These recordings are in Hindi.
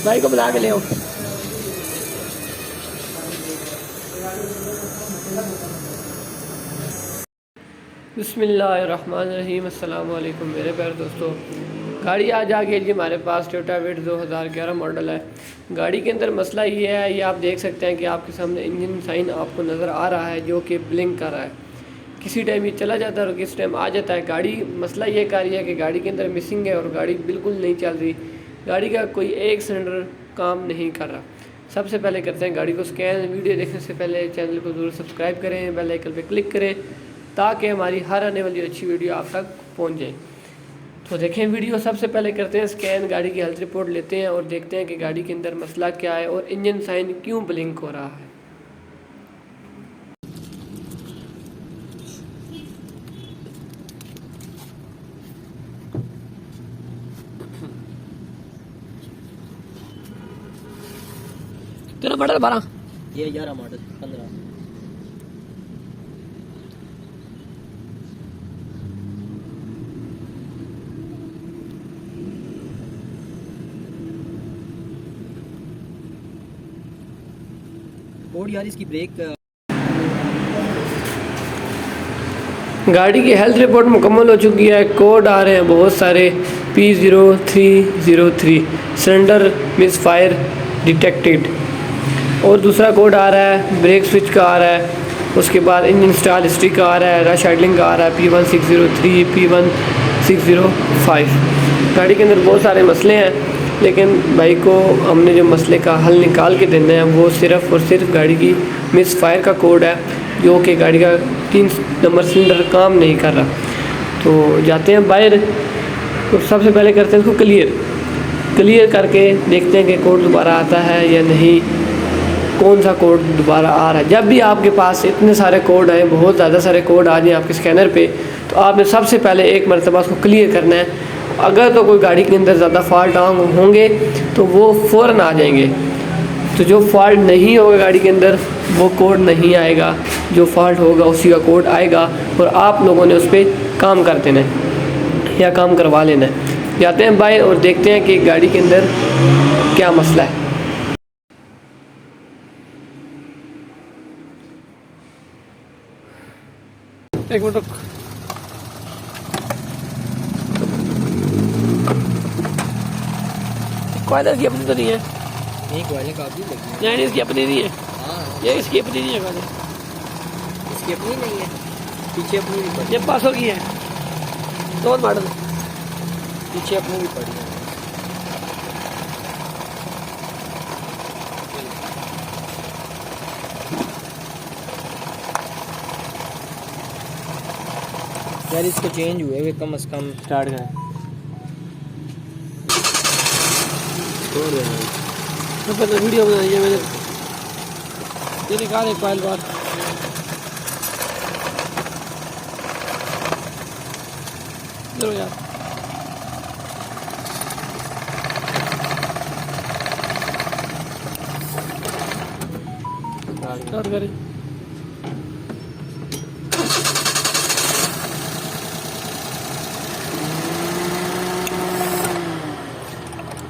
भाई को बुला के ले आओ। बिस्मिल्लाहिर्रहमानिर्रहीम। अस्सलाम वालेकुम मेरे प्यारे दोस्तों। गाड़ी आज आ गई जी हमारे पास टोयोटा विट 2011 मॉडल है। गाड़ी के अंदर मसला ये है, ये आप देख सकते हैं कि आपके सामने इंजन साइन आपको नज़र आ रहा है जो कि ब्लिंक कर रहा है। किसी टाइम ये चला जाता है और किसी टाइम आ जाता है। गाड़ी मसला ये कर रही है कि गाड़ी के अंदर मिसिंग है और गाड़ी बिल्कुल नहीं चल रही। गाड़ी का कोई एक सिलेंडर काम नहीं कर रहा। सबसे पहले करते हैं गाड़ी को स्कैन। वीडियो देखने से पहले चैनल को ज़रूर सब्सक्राइब करें, बेल आइकन पर क्लिक करें ताकि हमारी हर आने वाली अच्छी वीडियो आप तक पहुंच जाए। तो देखें वीडियो। सबसे पहले करते हैं स्कैन, गाड़ी की हेल्थ रिपोर्ट लेते हैं और देखते हैं कि गाड़ी के अंदर मसला क्या है और इंजन साइन क्यों ब्लिंक हो रहा है। तेरा मॉडल 12, ये 11 मॉडल 15। कोड यार इसकी ब्रेक गाड़ी की हेल्थ रिपोर्ट मुकम्मल हो चुकी है। कोड आ रहे हैं बहुत सारे। P0303 cylinder miss fire detected. और दूसरा कोड आ रहा है ब्रेक स्विच का आ रहा है। उसके बाद इंजन इंस्टॉल हिस्ट्री का आ रहा है, रश आइडलिंग का आ रहा है P1603 P1605। गाड़ी के अंदर बहुत सारे मसले हैं, लेकिन भाई को हमने जो मसले का हल निकाल के देना है वो सिर्फ़ और सिर्फ गाड़ी की मिस फायर का कोड है जो कि गाड़ी का 3 नंबर सिलेंडर काम नहीं कर रहा। तो जाते हैं बाहर। तो सबसे पहले करते हैं इसको क्लियर करके देखते हैं कि कोड दोबारा आता है या नहीं, कौन सा कोड दोबारा आ रहा है। जब भी आपके पास इतने सारे कोड आए, बहुत ज़्यादा सारे कोड आ जाए आपके स्कैनर पे, तो आपने सबसे पहले एक मरतबा उसको क्लियर करना है। अगर तो कोई गाड़ी के अंदर ज़्यादा फॉल्ट होंगे तो वो फ़ौरन आ जाएंगे। तो जो फॉल्ट नहीं होगा गाड़ी के अंदर वो कोड नहीं आएगा, जो फॉल्ट होगा उसी का कोड आएगा और आप लोगों ने उस पर काम कर देना है या काम करवा लेना है। जाते हैं बाहर और देखते हैं कि गाड़ी के अंदर क्या मसला है। एक मिनट रुक। कोयलर की अपनी तो नहीं है। नहीं कोयले काफी लगी नहीं, इसकी अपनी नहीं है। हाँ ये इसकी अपनी नहीं है कोयलर। इसकी अपनी नहीं है, पीछे अपनी भी पड़ी। ये 500 की है, 2 मॉडल। पीछे अपनी भी पड़ी है। यार इसको चेंज हुए हुए कम से कम स्टार्ट करें छोड़ देना। तो पहले वीडियो बनाई है मैंने। ये निकाल एक फाइल बार। चलो यार स्टार्ट करें।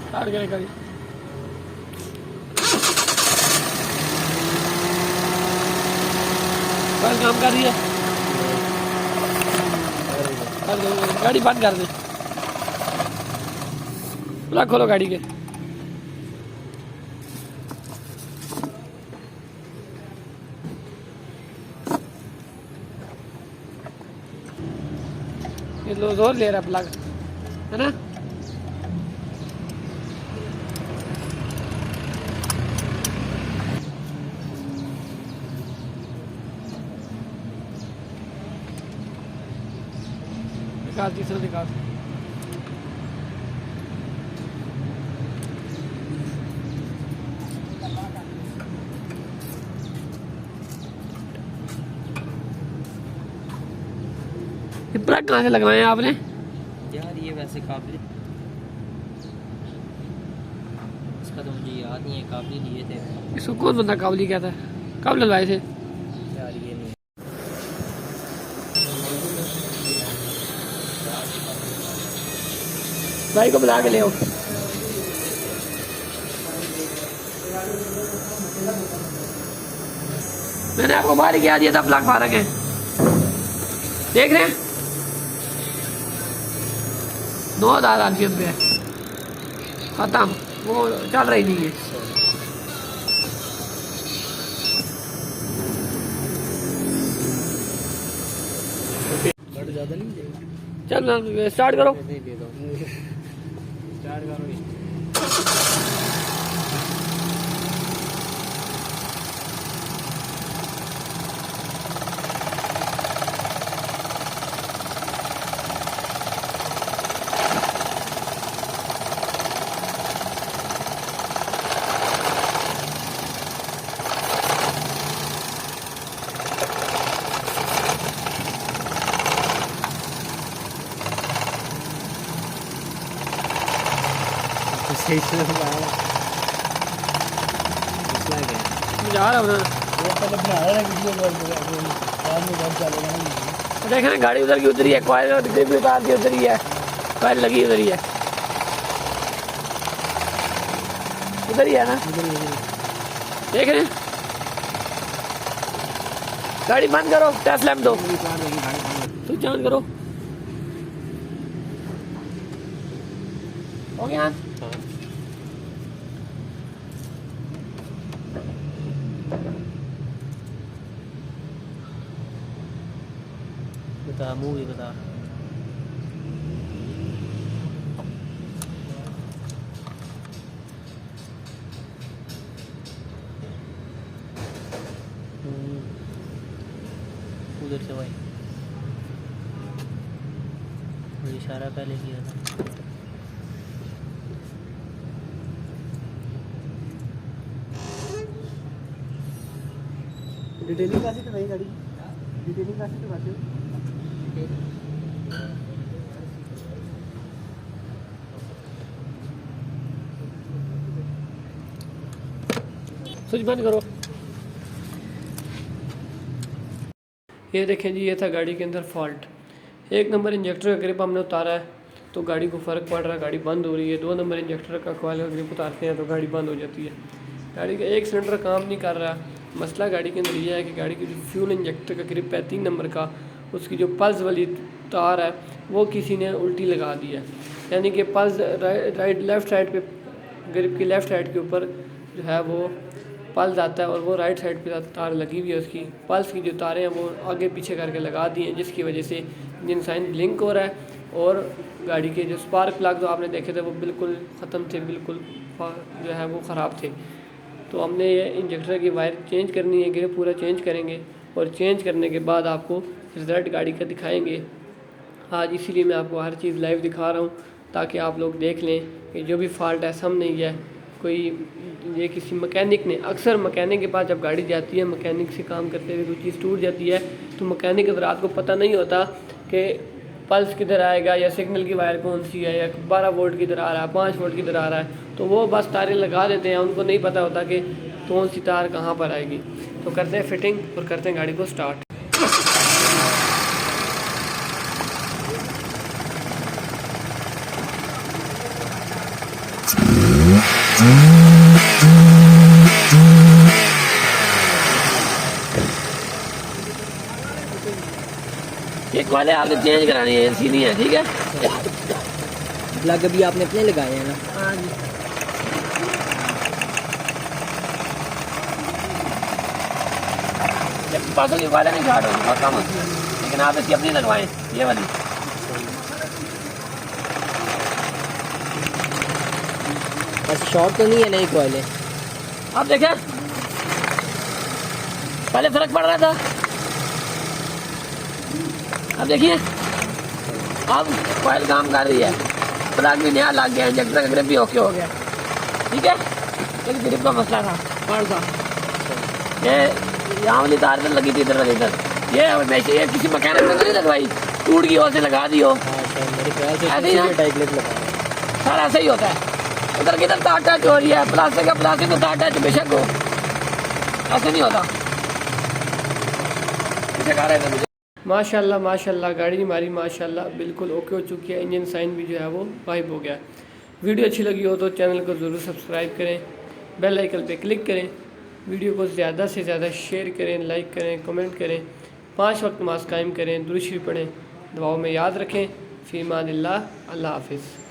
स्टार्ट करें गाड़ी। बस काम कर रही है। कर दो, गाड़ी बंद कर दे। प्लग खोलो गाड़ी के। ये लो जोर ले रहा प्लग, है ना। निकाल, तीसरा निकाल। ये प्लग कहाँ से लगवाए हैं आपने? यार ये वैसे काबिल, इसका तो मुझे याद नहीं है, काबिल लिए थे। इसको कौन बंदा काबली कहता है? कब लगवाए थे? यार ये नहीं। भाई को बुला के ले आओ। मैंने आपको बाहर क्या दिया था, प्लग फारक है, देख रहे हैं 9000 RPM पे है, खत्म, वो चल रही नहीं है। ज़्यादा नहीं चल स्टार्ट करो। स्टार्ट करो। सही से जा रहा हूँ देख रहे गाड़ी उधर की उधर ही है, कॉइल भी उतार दी उधर ही है, कॉइल लगी उधर ही है, उधर ही है ना, देख रहे हैं। गाड़ी बंद करो, टेस्ट लैम्प दो, स्विच ऑन करो, हो गया। बता मूवी बता। उधर से भाई इशारा पहले किया था। डिटेलिंग कैसे तो भाई गाड़ी डिटेलिंग कैसे तो बात है। स्विच बंद करो। ये देखें जी, ये था गाड़ी के अंदर फॉल्ट। 1 नंबर इंजेक्टर का ग्रिप हमने उतारा है तो गाड़ी को फ़र्क पड़ रहा है, गाड़ी बंद हो रही है। 2 नंबर इंजेक्टर का कॉइल का ग्रिप उतारते हैं तो गाड़ी बंद हो जाती है। गाड़ी का 1 सिलेंडर काम नहीं कर रहा। मसला गाड़ी के अंदर ये है कि गाड़ी की जो फ्यूल इंजेक्टर का ग्रिप है 3 नंबर का, उसकी जो पल्स वाली तार है वो किसी ने उल्टी लगा दी है, यानी कि पल्स लेफ़्ट साइड पे, ग्रिप की लेफ़्ट साइड के ऊपर जो है वो पल्स आता है और वो राइट साइड पे तार लगी हुई है। उसकी पल्स की जो तारें हैं वो आगे पीछे करके लगा दी हैं, जिसकी वजह से इंजन साइन ब्लिंक हो रहा है और गाड़ी के जो स्पार्क प्लग जो आपने देखे थे वो बिल्कुल ख़त्म थे, बिल्कुल जो है वो ख़राब थे। तो हमने ये इंजेक्टर की वायर चेंज करनी है, ग्रिप पूरा चेंज करेंगे और चेंज करने के बाद आपको रिज़ल्ट गाड़ी का दिखाएँगे आज। इसीलिए मैं आपको हर चीज़ लाइव दिखा रहा हूँ ताकि आप लोग देख लें कि जो भी फॉल्ट है सब नहीं है, कोई ये किसी मैकेनिक ने, अक्सर मैकेनिक के पास जब गाड़ी जाती है, मैकेनिक से काम करते हुए कोई चीज़ टूट जाती है तो मैकेनिक रात को पता नहीं होता कि पल्स किधर आएगा या सिग्नल की वायर कौन सी है या 12 वोल्ट किधर आ रहा है, 5 वोल्ट किधर आ रहा है, तो वो बस तारें लगा देते हैं, उनको नहीं पता होता कि कौन सी तार कहाँ पर आएगी। तो करते हैं फिटिंग और करते हैं गाड़ी को स्टार्ट। ये वाले आपने चेंज करानी है, ऐसी नहीं है, ठीक है। प्लग अभी आपने अपने लगाए हैं ना? हाँ जी। पासों की वाले नहीं छाट होगी, बहुत कम होती है, लेकिन आप इसकी अपनी लगवाएं, ये वाली। बस शॉर्ट तो नहीं है, नहीं कॉइल है। आप देखें पहले फर्क पड़ रहा था, अब देखिए अब कॉइल काम कर रही है, प्लग भी नया लग गया, इंजेक्टर का ग्रिप भी ओके हो गया, ठीक है। एक ग्रिप का मसला था कौन सा, ये यहाँ वाली तार इधर लगी थी, इधर वाली इधर, ये वैसे ये किसी मैकेनिक ने नहीं लगवाई, टूट गई और से लगा दी हो, ऐसे ही ना सर, ऐसा ही होता है। उधर की इधर तार टच हो रही है, प्लास्टिक का प्लास्टिक में तार टच बेशक हो, ऐसे नहीं होता। माशाल्लाह माशाल्लाह गाड़ी हमारी माशाल्लाह बिल्कुल ओके हो चुकी है, इंजन साइन भी जो है वो गायब हो गया। वीडियो अच्छी लगी हो तो चैनल को ज़रूर सब्सक्राइब करें, बेल आइकन पे क्लिक करें वीडियो को ज़्यादा से ज़्यादा शेयर करें, लाइक करें, कमेंट करें, 5 वक्त नमाज़ कायम करें, दुरूद शरीफ पढ़ें, दुआओं में याद रखें। फ़ी अमानिल्लाह, अल्लाह हाफ़िज़।